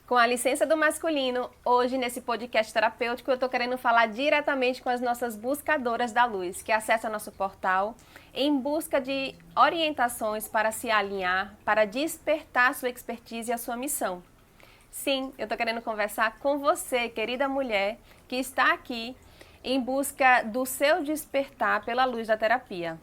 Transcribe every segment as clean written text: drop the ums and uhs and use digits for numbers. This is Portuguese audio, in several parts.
Com a licença do masculino, hoje nesse podcast terapêutico eu estou querendo falar diretamente com as nossas buscadoras da luz, que acessam nosso portal em busca de orientações para se alinhar, para despertar sua expertise e a sua missão. Sim, eu estou querendo conversar com você, querida mulher, que está aqui em busca do seu despertar pela luz da terapia.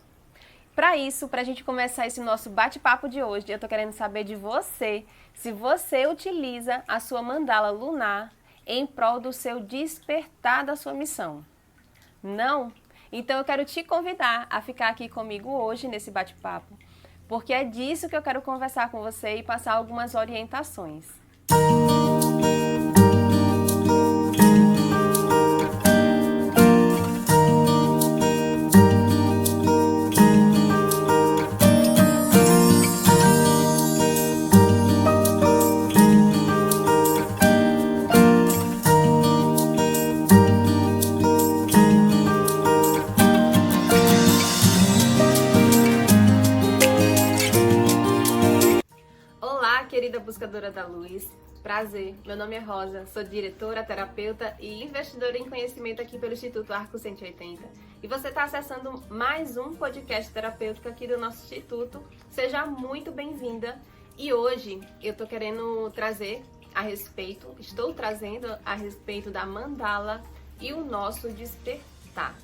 Para isso, para a gente começar esse nosso bate-papo de hoje, eu estou querendo saber de você se você utiliza a sua mandala lunar em prol do seu despertar da sua missão. Não? Então eu quero te convidar a ficar aqui comigo hoje nesse bate-papo, porque é disso que eu quero conversar com você e passar algumas orientações. Olá, querida buscadora da luz. Prazer, meu nome é Rosa, sou diretora, terapeuta e investidora em conhecimento aqui pelo Instituto Arco 180. E você está acessando mais um podcast terapêutico aqui do nosso instituto. Seja muito bem-vinda. E hoje eu estou trazendo a respeito da mandala e o nosso despertar.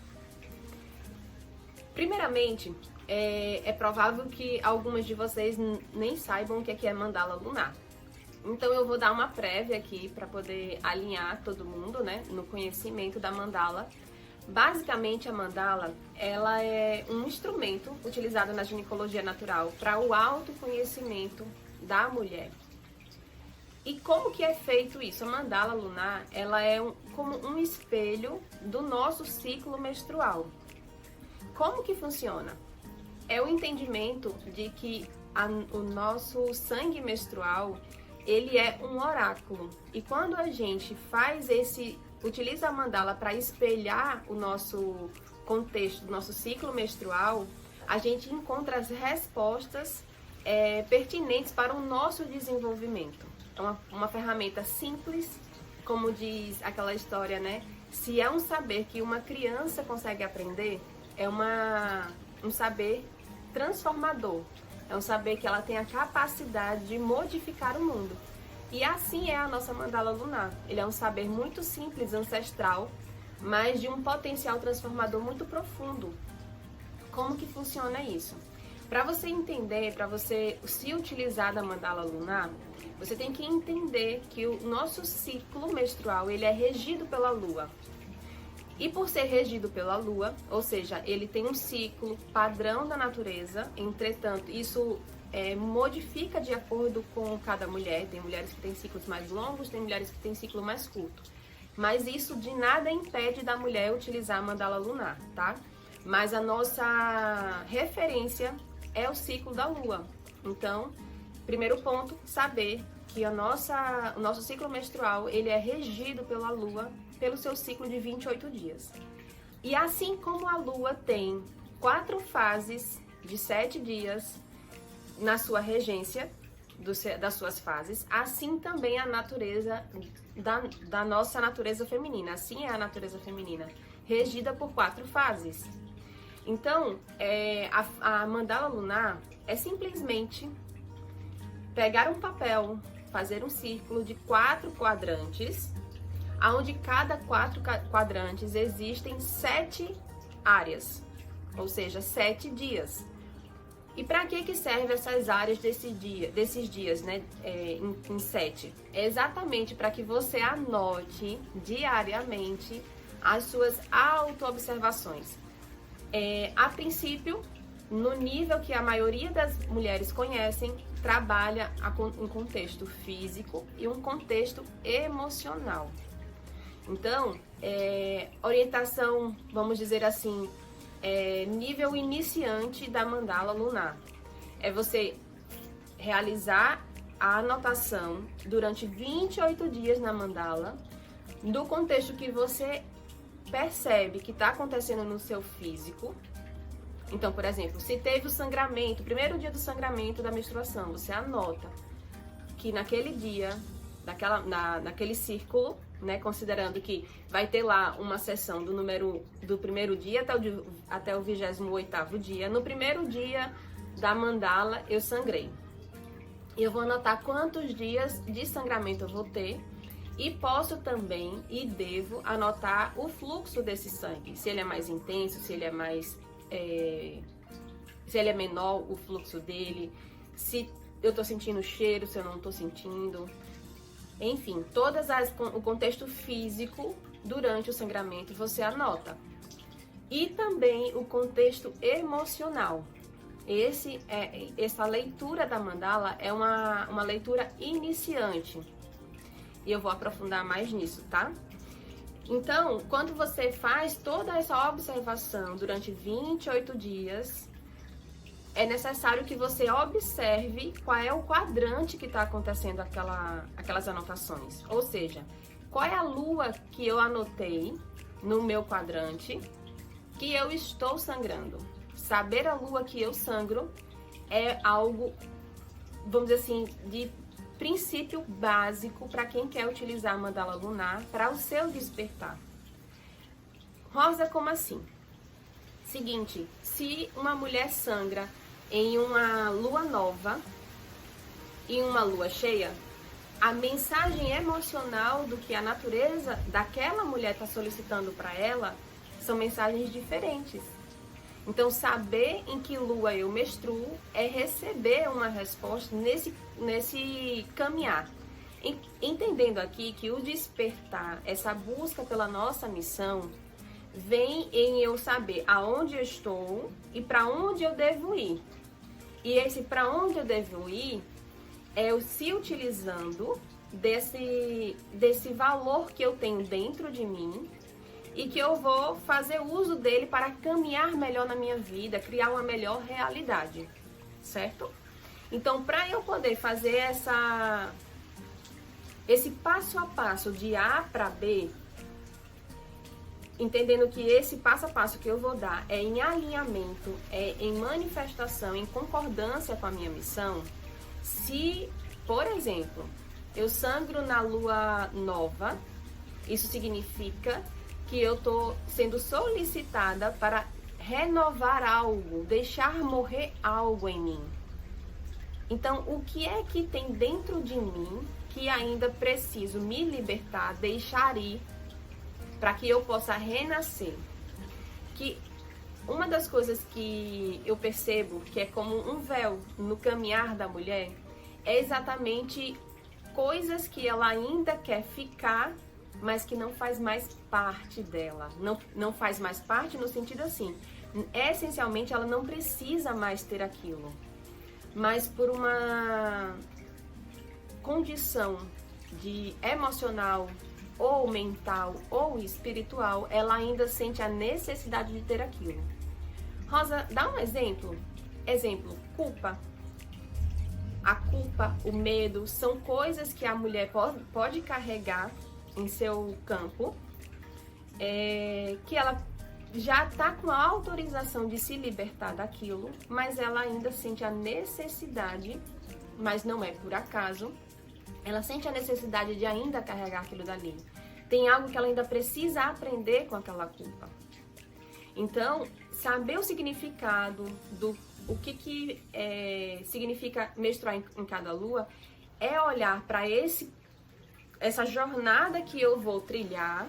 Primeiramente, é provável que algumas de vocês nem saibam o que é mandala lunar. Então eu vou dar uma prévia aqui para poder alinhar todo mundo, né, no conhecimento da mandala. Basicamente a mandala, ela é um instrumento utilizado na ginecologia natural para o autoconhecimento da mulher. E como que é feito isso? A mandala lunar, ela é como um espelho do nosso ciclo menstrual. Como que funciona? É o entendimento de que o nosso sangue menstrual, ele é um oráculo. E quando a gente utiliza a mandala para espelhar o nosso contexto, do nosso ciclo menstrual, a gente encontra as respostas pertinentes para o nosso desenvolvimento. É uma ferramenta simples, como diz aquela história, né? Se é um saber que uma criança consegue aprender, é um saber transformador. É um saber que ela tem a capacidade de modificar o mundo. E assim é a nossa mandala lunar. Ele é um saber muito simples, ancestral, mas de um potencial transformador muito profundo. Como que funciona isso? Para você entender, para você se utilizar da mandala lunar, você tem que entender que o nosso ciclo menstrual, ele é regido pela lua. E por ser regido pela lua, ou seja, ele tem um ciclo padrão da natureza, entretanto, isso modifica de acordo com cada mulher. Tem mulheres que têm ciclos mais longos, tem mulheres que têm ciclo mais curto. Mas isso de nada impede da mulher utilizar a mandala lunar, tá? Mas a nossa referência é o ciclo da lua. Então, primeiro ponto, saber que o nosso ciclo menstrual, ele é regido pela lua, pelo seu ciclo de 28 dias. E assim como a lua tem 4 fases de 7 dias na sua regência, das suas fases, assim também a natureza da nossa natureza feminina. Assim é a natureza feminina, regida por 4 fases. Então, a mandala lunar é simplesmente pegar um papel, fazer um círculo de 4 quadrantes, onde cada 4 quadrantes existem 7 áreas, ou seja, 7 dias. E para que servem essas áreas desses dias, né, em 7? É exatamente para que você anote diariamente as suas auto-observações. A princípio, no nível que a maioria das mulheres conhecem, trabalha um contexto físico e um contexto emocional. Então, orientação, vamos dizer assim, nível iniciante da mandala lunar. É você realizar a anotação durante 28 dias na mandala, do contexto que você percebe que está acontecendo no seu físico. Então, por exemplo, se teve o sangramento, o primeiro dia do sangramento da menstruação, você anota que naquele dia naquele círculo, né? Considerando que vai ter lá uma sessão do primeiro dia até o 28º dia. No primeiro dia da mandala, eu sangrei. Eu vou anotar quantos dias de sangramento eu vou ter e posso também e devo anotar o fluxo desse sangue, se ele é mais intenso, se ele é mais se ele é menor, o fluxo dele, se eu tô sentindo cheiro, se eu não tô sentindo, enfim, o contexto físico durante o sangramento você anota. E também o contexto emocional. Essa leitura da mandala é uma leitura iniciante. E eu vou aprofundar mais nisso, tá? Então, quando você faz toda essa observação durante 28 dias, é necessário que você observe qual é o quadrante que está acontecendo aquelas anotações. Ou seja, qual é a lua que eu anotei no meu quadrante que eu estou sangrando. Saber a lua que eu sangro é algo, vamos dizer assim, de princípio básico para quem quer utilizar a mandala lunar para o seu despertar. Rosa, como assim? Seguinte, se uma mulher sangra em uma lua nova e uma lua cheia, a mensagem emocional do que a natureza daquela mulher está solicitando para ela são mensagens diferentes. Então, saber em que lua eu menstruo é receber uma resposta nesse caminhar. Entendendo aqui que o despertar, essa busca pela nossa missão, vem em eu saber aonde eu estou e para onde eu devo ir. E esse para onde eu devo ir é eu se utilizando desse valor que eu tenho dentro de mim e que eu vou fazer uso dele para caminhar melhor na minha vida, criar uma melhor realidade, certo? Então, para eu poder fazer esse passo a passo de A para B, entendendo que esse passo a passo que eu vou dar é em alinhamento, é em manifestação, em concordância com a minha missão, se, por exemplo, eu sangro na lua nova, isso significa que eu estou sendo solicitada para renovar algo, deixar morrer algo em mim. Então, o que é que tem dentro de mim que ainda preciso me libertar, deixar ir, para que eu possa renascer? Que uma das coisas que eu percebo que é como um véu no caminhar da mulher é exatamente coisas que ela ainda quer ficar, mas que não faz mais parte dela. Não faz mais parte no sentido assim, essencialmente ela não precisa mais ter aquilo, mas por uma condição de emocional ou mental ou espiritual, ela ainda sente a necessidade de ter aquilo. Rosa, dá um exemplo. Exemplo, culpa. A culpa, o medo, são coisas que a mulher pode carregar em seu campo, que ela já está com a autorização de se libertar daquilo, mas ela ainda sente a necessidade, mas não é por acaso, ela sente a necessidade de ainda carregar aquilo dali. Tem algo que ela ainda precisa aprender com aquela culpa. Então, saber o significado o que significa menstruar em cada lua é olhar para essa jornada que eu vou trilhar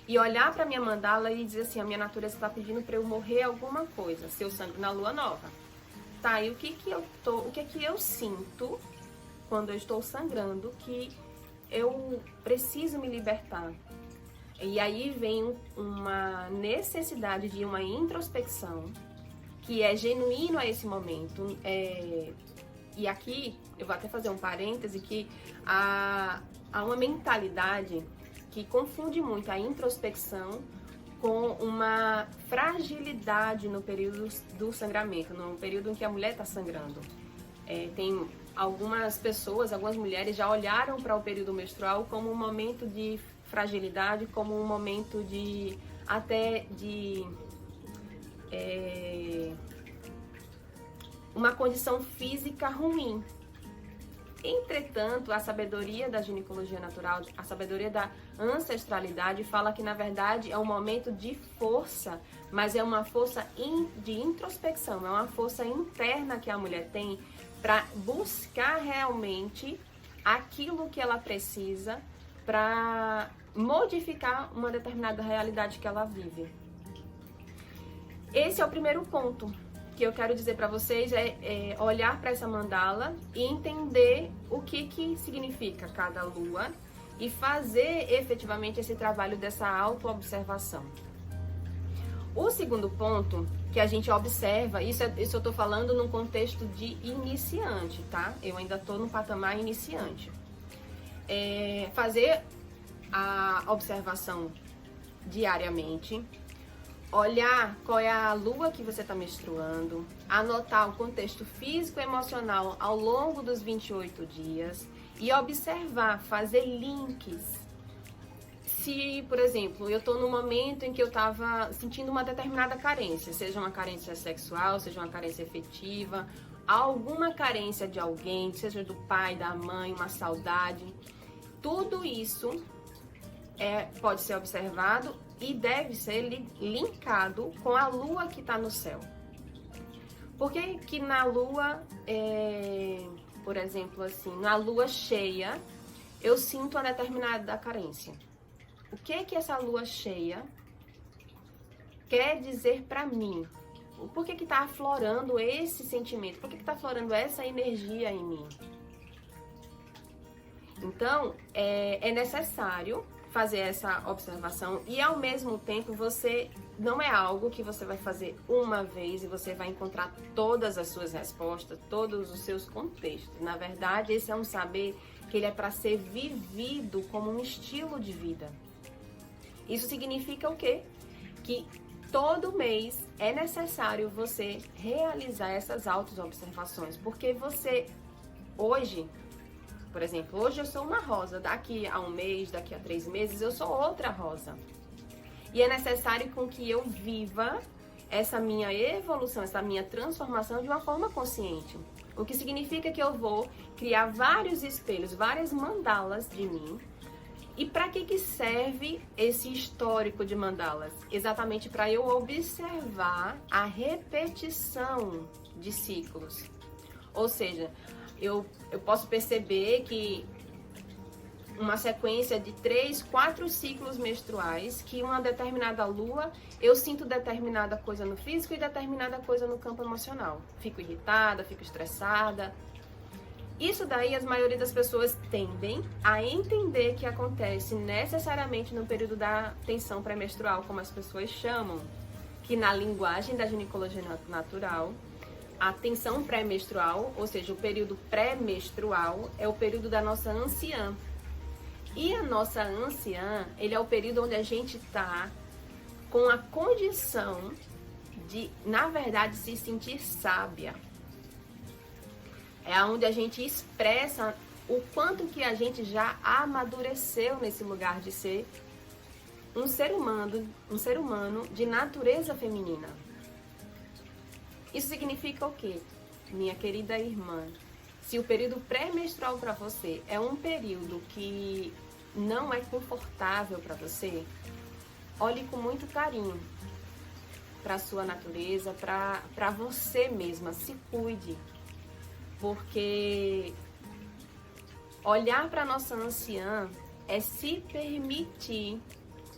e olhar para minha mandala e dizer assim, a minha natureza está pedindo para eu morrer alguma coisa, se eu sangro na lua nova. Tá, e o que que eu sinto quando eu estou sangrando que eu preciso me libertar? E aí vem uma necessidade de uma introspecção que é genuíno a esse momento. E aqui eu vou até fazer um parêntese que há uma mentalidade que confunde muito a introspecção com uma fragilidade no período do sangramento, no período em que a mulher está sangrando. Tem algumas pessoas, algumas mulheres já olharam para o período menstrual como um momento de fragilidade, como um momento de uma condição física ruim. Entretanto, a sabedoria da ginecologia natural, a sabedoria da ancestralidade fala que, na verdade, é um momento de força, mas é uma força de introspecção, é uma força interna que a mulher tem para buscar realmente aquilo que ela precisa para modificar uma determinada realidade que ela vive. Esse é o primeiro ponto que eu quero dizer para vocês, é olhar para essa mandala e entender o que significa cada lua e fazer efetivamente esse trabalho dessa autoobservação. O segundo ponto que a gente observa, isso eu tô falando num contexto de iniciante, tá? Eu ainda tô no patamar iniciante. Fazer a observação diariamente, olhar qual é a lua que você está menstruando, anotar o contexto físico e emocional ao longo dos 28 dias e observar, fazer links. Se, por exemplo, eu estou no momento em que eu estava sentindo uma determinada carência, seja uma carência sexual, seja uma carência afetiva, alguma carência de alguém, seja do pai, da mãe, uma saudade, tudo isso pode ser observado e deve ser linkado com a lua que está no céu. Por que na lua, por exemplo, assim, na lua cheia, eu sinto uma determinada carência? O que essa lua cheia quer dizer para mim? Por que está aflorando esse sentimento? Por que está aflorando essa energia em mim? Então, é necessário fazer essa observação e, ao mesmo tempo, não é algo que você vai fazer uma vez e você vai encontrar todas as suas respostas, todos os seus contextos. Na verdade, esse é um saber que ele é para ser vivido como um estilo de vida. Isso significa o quê? Que todo mês é necessário você realizar essas autoobservações, porque você hoje, por exemplo, hoje eu sou uma rosa, daqui a um mês, daqui a 3 meses, eu sou outra rosa. E é necessário com que eu viva essa minha evolução, essa minha transformação de uma forma consciente. O que significa que eu vou criar vários espelhos, várias mandalas de mim. E para que serve esse histórico de mandalas? Exatamente para eu observar a repetição de ciclos. Ou seja, eu posso perceber que uma sequência de 3, 4 ciclos menstruais, que uma determinada lua, eu sinto determinada coisa no físico e determinada coisa no campo emocional. Fico irritada, fico estressada. Isso daí, a maioria das pessoas tendem a entender que acontece necessariamente no período da tensão pré-menstrual, como as pessoas chamam, que na linguagem da ginecologia natural, a tensão pré-menstrual, ou seja, o período pré-menstrual, é o período da nossa anciã. E a nossa anciã, ele é o período onde a gente está com a condição de, na verdade, se sentir sábia. É onde a gente expressa o quanto que a gente já amadureceu nesse lugar de ser um ser humano de natureza feminina. Isso significa o quê, minha querida irmã? Se o período pré-menstrual para você é um período que não é confortável para você, olhe com muito carinho para a sua natureza, para você mesma, se cuide. Porque olhar para a nossa anciã é se permitir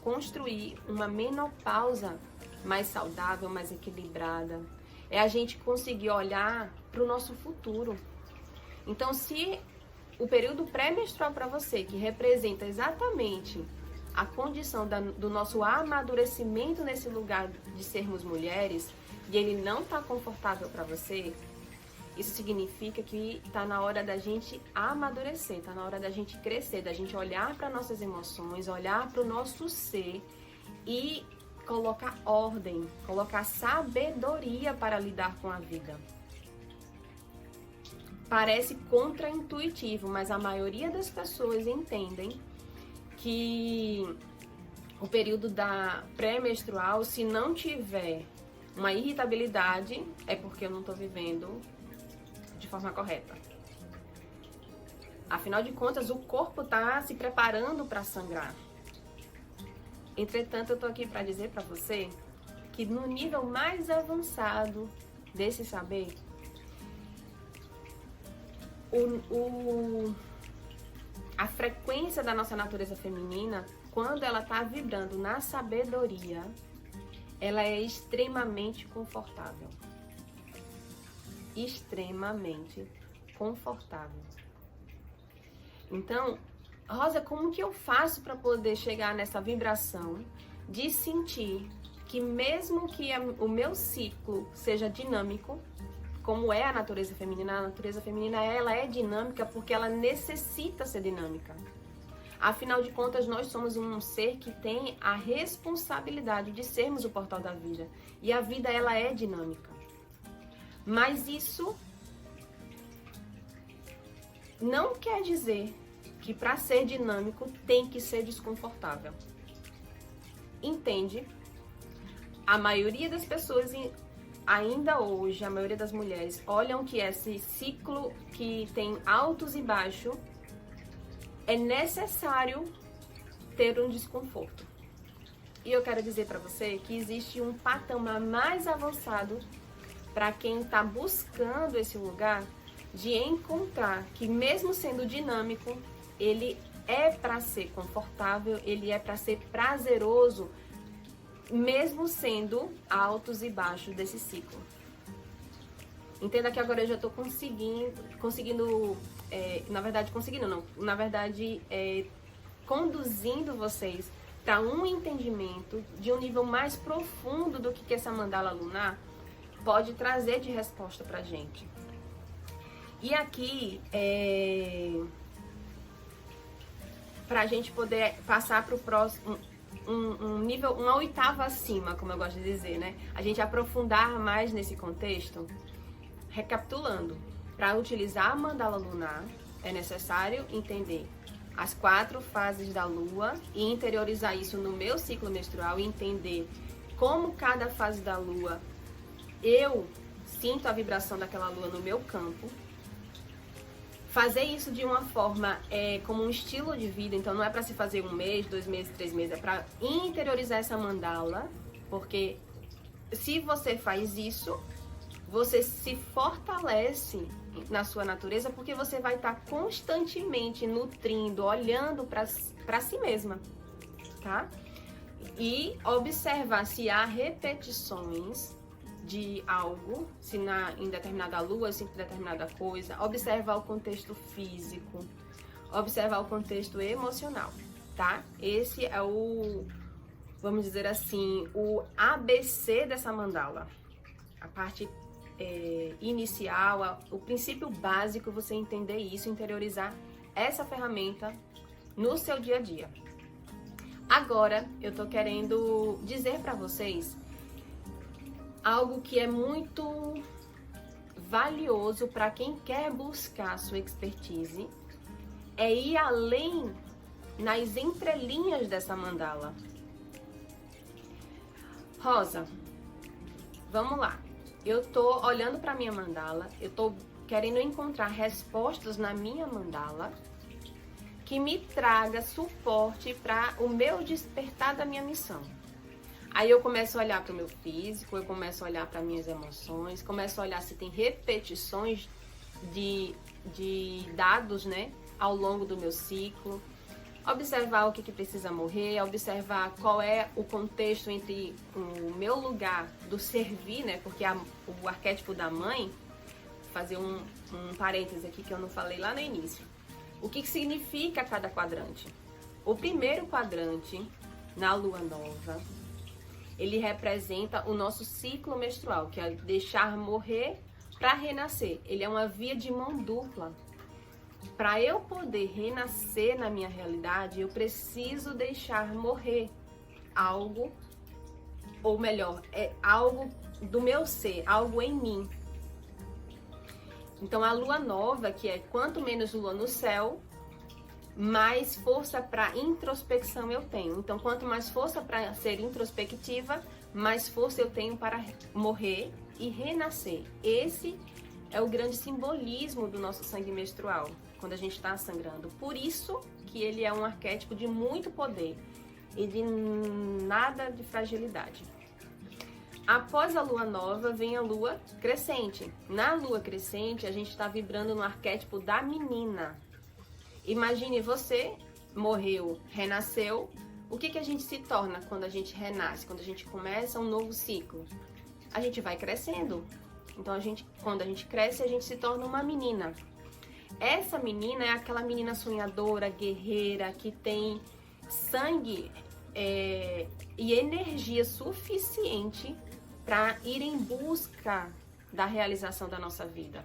construir uma menopausa mais saudável, mais equilibrada. É a gente conseguir olhar para o nosso futuro. Então, se o período pré-menstrual para você, que representa exatamente a condição do nosso amadurecimento nesse lugar de sermos mulheres, e ele não está confortável para você, isso significa que está na hora da gente amadurecer, está na hora da gente crescer, da gente olhar para nossas emoções, olhar para o nosso ser e colocar ordem, colocar sabedoria para lidar com a vida. Parece contraintuitivo, mas a maioria das pessoas entendem que o período da pré-menstrual, se não tiver uma irritabilidade, é porque eu não estou vivendo de forma correta. Afinal de contas, o corpo está se preparando para sangrar. Entretanto, eu tô aqui para dizer para você que no nível mais avançado desse saber, a frequência da nossa natureza feminina, quando ela está vibrando na sabedoria, ela é extremamente confortável. Extremamente confortável. Então, Rosa, como que eu faço para poder chegar nessa vibração de sentir que mesmo que o meu ciclo seja dinâmico, como é a natureza feminina ela é dinâmica porque ela necessita ser dinâmica. Afinal de contas, nós somos um ser que tem a responsabilidade de sermos o portal da vida. E a vida, ela é dinâmica. Mas isso não quer dizer que para ser dinâmico tem que ser desconfortável. Entende? A maioria das pessoas, ainda hoje, a maioria das mulheres, olham que esse ciclo que tem altos e baixos, é necessário ter um desconforto. E eu quero dizer para você que existe um patamar mais avançado para quem está buscando esse lugar de encontrar que mesmo sendo dinâmico, ele é para ser confortável, ele é para ser prazeroso, mesmo sendo altos e baixos desse ciclo. Entenda que agora eu já estou conseguindo, conduzindo vocês para um entendimento de um nível mais profundo do que essa mandala lunar pode trazer de resposta para a gente. E aqui, para a gente poder passar para o próximo, um nível, uma oitava acima, como eu gosto de dizer, né? A gente aprofundar mais nesse contexto. Recapitulando, para utilizar a mandala lunar, é necessário entender as 4 fases da lua e interiorizar isso no meu ciclo menstrual e entender como cada fase da lua eu sinto a vibração daquela lua no meu campo. Fazer isso de uma forma como um estilo de vida, então não é para se fazer 1 mês, 2 meses, 3 meses, é para interiorizar essa mandala, porque se você faz isso, você se fortalece na sua natureza, porque você vai estar constantemente nutrindo, olhando para si mesma, tá? E observar se há repetições de algo, se em determinada lua, se em determinada coisa, observar o contexto físico, observar o contexto emocional, tá? Esse é o, vamos dizer assim, o ABC dessa mandala. A parte inicial, o princípio básico, você entender isso, interiorizar essa ferramenta no seu dia a dia. Agora, eu tô querendo dizer para vocês algo que é muito valioso para quem quer buscar sua expertise, é ir além nas entrelinhas dessa mandala. Rosa, vamos lá. Eu tô olhando para minha mandala, eu tô querendo encontrar respostas na minha mandala que me traga suporte para o meu despertar da minha missão. Aí eu começo a olhar para o meu físico, eu começo a olhar para minhas emoções, começo a olhar se tem repetições de dados, né, ao longo do meu ciclo. Observar o que precisa morrer, observar qual é o contexto entre o meu lugar do servir, né? Porque o arquétipo da mãe, fazer um parêntese aqui que eu não falei lá no início. O que significa cada quadrante? O primeiro quadrante, na lua nova, ele representa o nosso ciclo menstrual, que é deixar morrer para renascer. Ele é uma via de mão dupla. Para eu poder renascer na minha realidade, eu preciso deixar morrer algo, ou melhor, é algo do meu ser, algo em mim. Então a lua nova, que é quanto menos lua no céu, mais força para introspecção eu tenho. Então quanto mais força para ser introspectiva, mais força eu tenho para morrer e renascer. Esse é o grande simbolismo do nosso sangue menstrual. quando a gente está sangrando. Por isso que ele é um arquétipo de muito poder e de nada de fragilidade. Após a lua nova, vem a lua crescente. Na lua crescente, a gente está vibrando no arquétipo da menina. Imagine você, morreu, renasceu. O que a gente se torna quando a gente renasce, quando a gente começa um novo ciclo? A gente vai crescendo. Então, quando a gente cresce, a gente se torna uma menina. Essa menina é aquela menina sonhadora, guerreira, que tem sangue e energia suficiente para ir em busca da realização da nossa vida.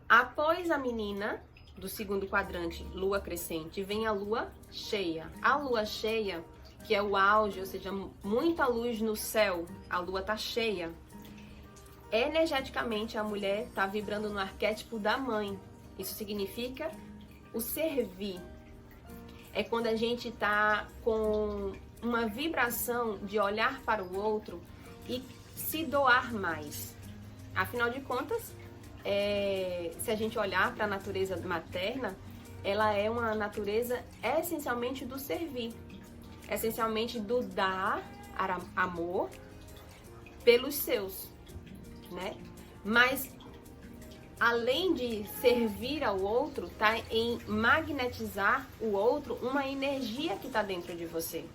Após a menina, do segundo quadrante, lua crescente, vem a lua cheia. A lua cheia, que é o auge, ou seja, muita luz no céu, a lua tá cheia. Energeticamente, a mulher tá vibrando no arquétipo da mãe. Isso significa o servir. É quando a gente tá com uma vibração de olhar para o outro e se doar mais. Afinal de contas, se a gente olhar para a natureza materna, ela é uma natureza essencialmente do servir, essencialmente do dar amor pelos seus, né? Mas além de servir ao outro, tá em magnetizar o outro, uma energia que está dentro de você.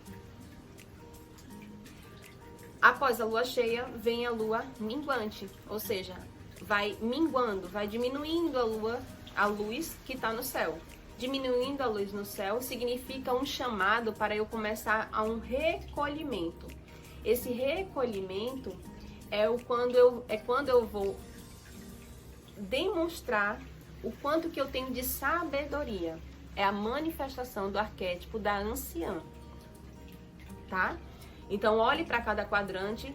Após a lua cheia, vem a lua minguante, ou seja, vai minguando, vai diminuindo a luz que está no céu. Diminuindo a luz no céu significa um chamado para eu começar a um recolhimento. Esse recolhimento é quando eu vou demonstrar o quanto que eu tenho de sabedoria. É a manifestação do arquétipo da anciã, tá? Então, olhe para cada quadrante,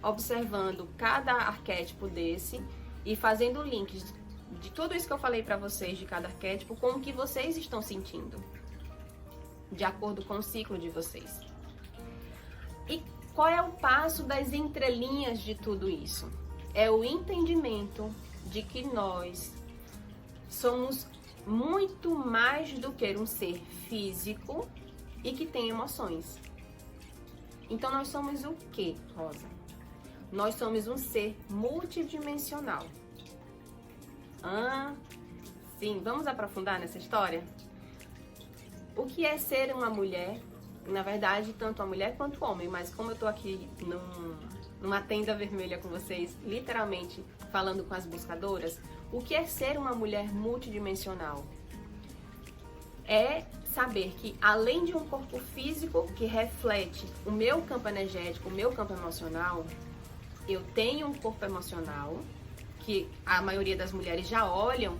observando cada arquétipo desse e fazendo links de tudo isso que eu falei para vocês de cada arquétipo com o que vocês estão sentindo, de acordo com o ciclo de vocês. E qual é o passo das entrelinhas de tudo isso? É o entendimento de que nós somos muito mais do que um ser físico e que tem emoções. Então, nós somos o quê, Rosa? Nós somos um ser multidimensional. Sim, vamos aprofundar nessa história? O que é ser uma mulher? Na verdade, tanto a mulher quanto o homem, mas como eu tô aqui numa tenda vermelha com vocês, literalmente falando com as buscadoras, o que é ser uma mulher multidimensional? É saber que, além de um corpo físico que reflete o meu campo energético, o meu campo emocional, eu tenho um corpo emocional, que a maioria das mulheres já olham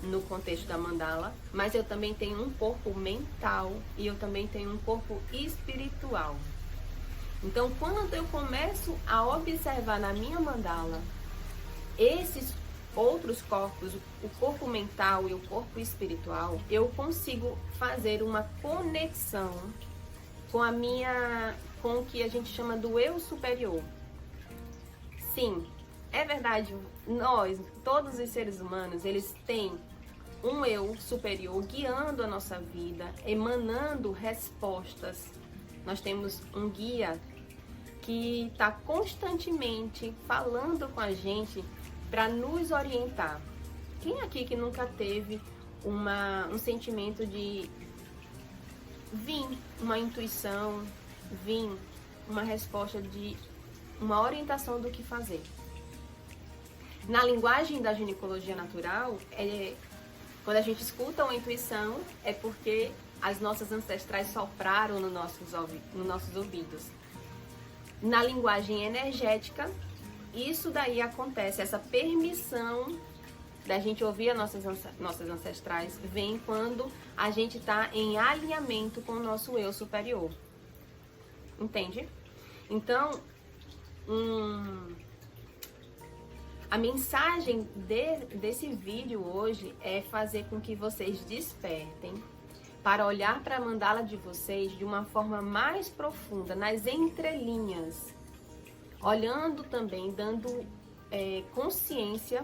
no contexto da mandala, mas eu também tenho um corpo mental e eu também tenho um corpo espiritual. Então, quando eu começo a observar na minha mandala esses outros corpos, o corpo mental e o corpo espiritual, eu consigo fazer uma conexão com com o que a gente chama do eu superior. Sim, é verdade, todos os seres humanos, eles têm um eu superior guiando a nossa vida, emanando respostas. Nós temos um guia que está constantemente falando com a gente para nos orientar. Quem aqui que nunca teve um sentimento de vir uma intuição, vir uma resposta de uma orientação do que fazer? Na linguagem da ginecologia natural, quando a gente escuta uma intuição, é porque as nossas ancestrais sopraram nos nossos ouvidos. Na linguagem energética, isso daí acontece, essa permissão da gente ouvir as nossas ancestrais vem quando a gente está em alinhamento com o nosso eu superior. Entende? Então, a mensagem desse vídeo hoje é fazer com que vocês despertem para olhar para a mandala de vocês de uma forma mais profunda, nas entrelinhas. Olhando também, dando consciência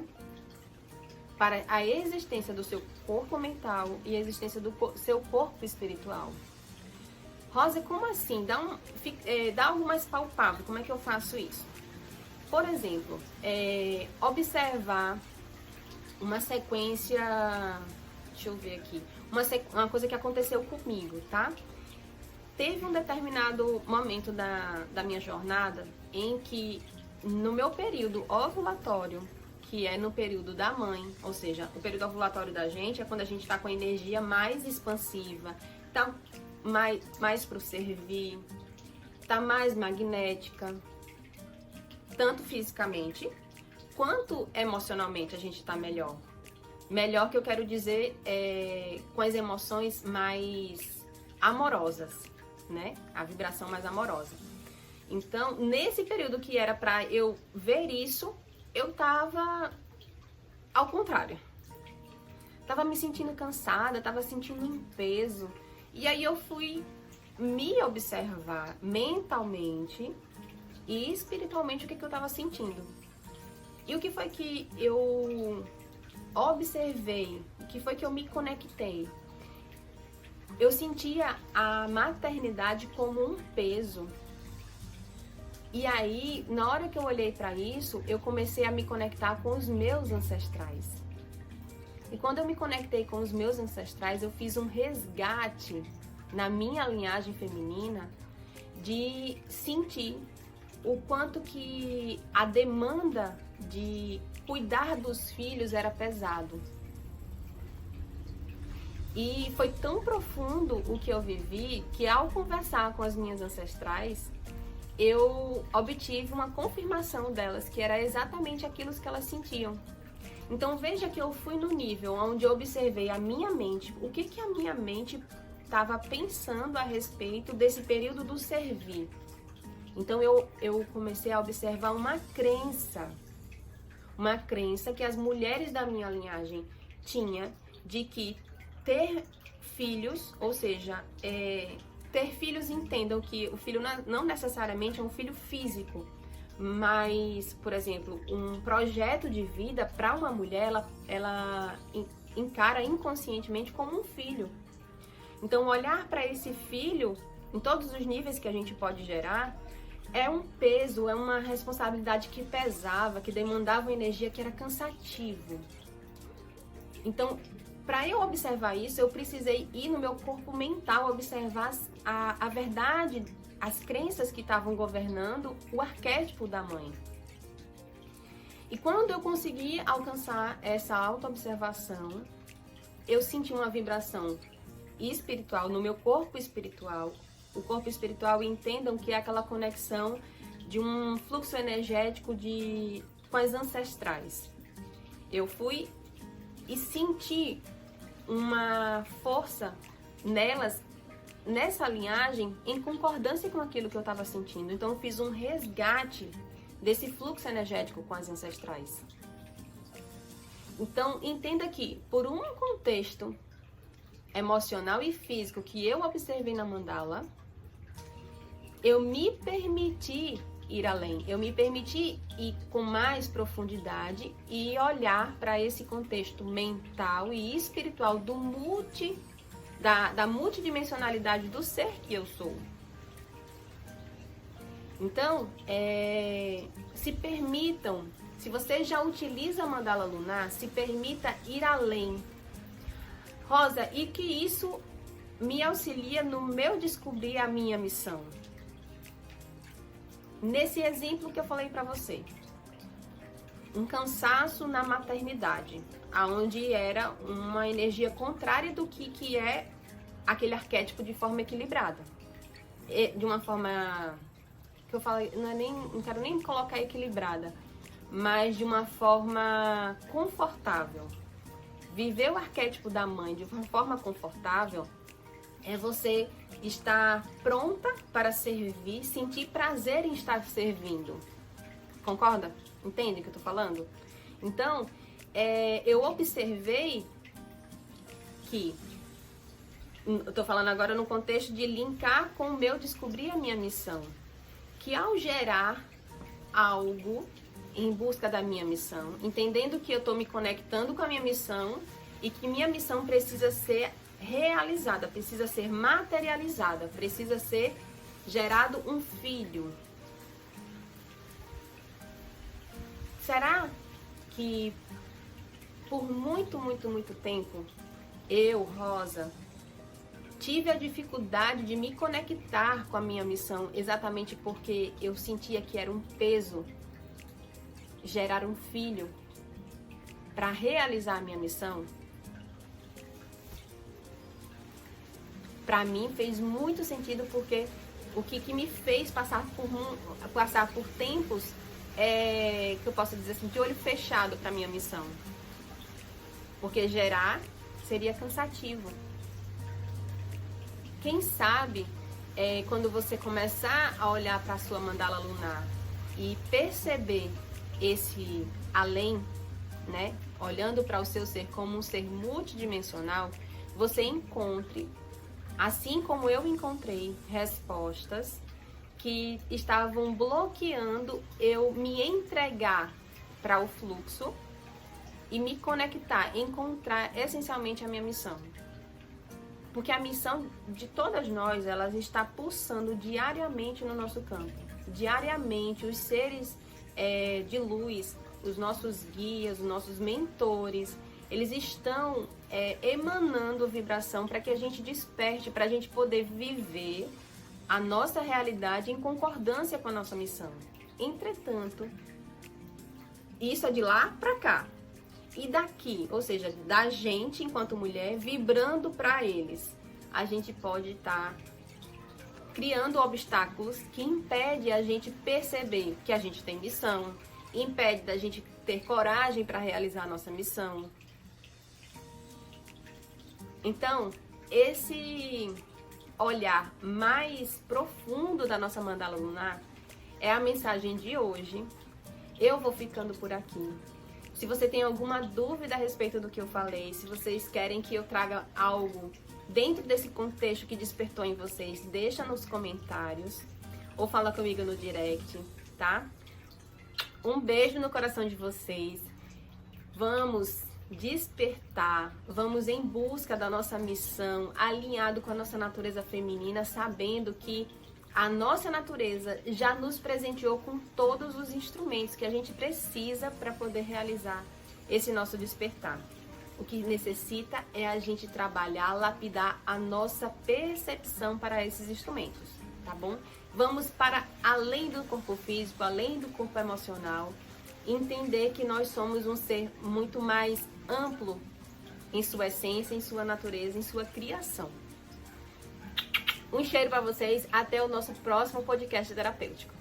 para a existência do seu corpo mental e a existência do seu corpo espiritual. Rosa, como assim? Dá algo mais palpável. Como é que eu faço isso? Por exemplo, observar uma sequência... Deixa eu ver aqui. Uma coisa que aconteceu comigo, tá? Teve um determinado momento da minha jornada em que, no meu período ovulatório, que é no período da mãe, ou seja, o período ovulatório da gente é quando a gente está com a energia mais expansiva, tá mais pro servir, tá mais magnética, tanto fisicamente quanto emocionalmente a gente tá melhor. Melhor que eu quero dizer com as emoções mais amorosas, né? A vibração mais amorosa. Então, nesse período que era pra eu ver isso, eu tava ao contrário. Tava me sentindo cansada, tava sentindo um peso. E aí eu fui me observar mentalmente e espiritualmente o que eu tava sentindo. E o que foi que eu observei? O que foi que eu me conectei? Eu sentia a maternidade como um peso. E aí, na hora que eu olhei para isso, eu comecei a me conectar com os meus ancestrais. E quando eu me conectei com os meus ancestrais, eu fiz um resgate na minha linhagem feminina de sentir o quanto que a demanda de cuidar dos filhos era pesado. E foi tão profundo o que eu vivi que, ao conversar com as minhas ancestrais, eu obtive uma confirmação delas, que era exatamente aquilo que elas sentiam. Então veja que eu fui no nível onde eu observei a minha mente, o que a minha mente estava pensando a respeito desse período do servir. Então eu comecei a observar uma crença que as mulheres da minha linhagem tinham de que ter filhos, ou seja, ter filhos, entendam que o filho não necessariamente é um filho físico, mas, por exemplo, um projeto de vida para uma mulher, ela encara inconscientemente como um filho. Então, olhar para esse filho, em todos os níveis que a gente pode gerar, é um peso, é uma responsabilidade que pesava, que demandava uma energia que era cansativo. Então, para eu observar isso, eu precisei ir no meu corpo mental, observar a verdade, as crenças que estavam governando o arquétipo da mãe. E quando eu consegui alcançar essa auto-observação, eu senti uma vibração espiritual no meu corpo espiritual. O corpo espiritual, entendam que é aquela conexão de um fluxo energético com as ancestrais. Eu fui e senti uma força nelas, nessa linhagem, em concordância com aquilo que eu estava sentindo. Então eu fiz um resgate desse fluxo energético com as ancestrais. Então entenda que, por um contexto emocional e físico que eu observei na mandala, eu me permiti ir além, eu me permiti ir com mais profundidade e olhar para esse contexto mental e espiritual da multidimensionalidade do ser que eu sou. Então, se permitam, se você já utiliza a mandala lunar, se permita ir além. Rosa, e que isso me auxilia no meu descobrir a minha missão. Nesse exemplo que eu falei para você, um cansaço na maternidade, aonde era uma energia contrária do que é aquele arquétipo de forma equilibrada. De uma forma que eu falei, não quero nem colocar equilibrada, mas de uma forma confortável. Viver o arquétipo da mãe de uma forma confortável é você estar pronta para servir, sentir prazer em estar servindo. Concorda? Entende o que eu tô falando? Então, eu observei que, eu tô falando agora no contexto de linkar com o meu descobrir a minha missão, que ao gerar algo em busca da minha missão, entendendo que eu estou me conectando com a minha missão e que minha missão precisa ser realizada, precisa ser materializada, precisa ser gerado um filho. Será que por muito tempo eu, Rosa, tive a dificuldade de me conectar com a minha missão exatamente porque eu sentia que era um peso gerar um filho para realizar a minha missão? Para mim fez muito sentido, porque o que me fez passar por tempos, que eu posso dizer assim, de olho fechado para minha missão. Porque gerar seria cansativo. Quem sabe, quando você começar a olhar para a sua mandala lunar e perceber esse além, né? Olhando para o seu ser como um ser multidimensional, você encontre, assim como eu encontrei, respostas que estavam bloqueando eu me entregar para o fluxo e me conectar, encontrar essencialmente a minha missão. Porque a missão de todas nós, ela está pulsando diariamente no nosso campo. Diariamente, os seres de luz, os nossos guias, os nossos mentores, eles estão emanando vibração para que a gente desperte, para a gente poder viver a nossa realidade em concordância com a nossa missão. Entretanto, isso é de lá para cá. E daqui, ou seja, da gente enquanto mulher, vibrando para eles, a gente pode estar criando obstáculos que impedem a gente perceber que a gente tem missão, impede da gente ter coragem para realizar a nossa missão. Então, esse olhar mais profundo da nossa mandala lunar é a mensagem de hoje. Eu vou ficando por aqui. Se você tem alguma dúvida a respeito do que eu falei, se vocês querem que eu traga algo dentro desse contexto que despertou em vocês, deixa nos comentários ou fala comigo no direct, tá? Um beijo no coração de vocês. Vamos despertar, vamos em busca da nossa missão, alinhado com a nossa natureza feminina, sabendo que a nossa natureza já nos presenteou com todos os instrumentos que a gente precisa para poder realizar esse nosso despertar. O que necessita é a gente trabalhar, lapidar a nossa percepção para esses instrumentos, tá bom? Vamos para além do corpo físico, além do corpo emocional, entender que nós somos um ser muito mais amplo em sua essência, em sua natureza, em sua criação. Um cheiro para vocês, até o nosso próximo podcast terapêutico.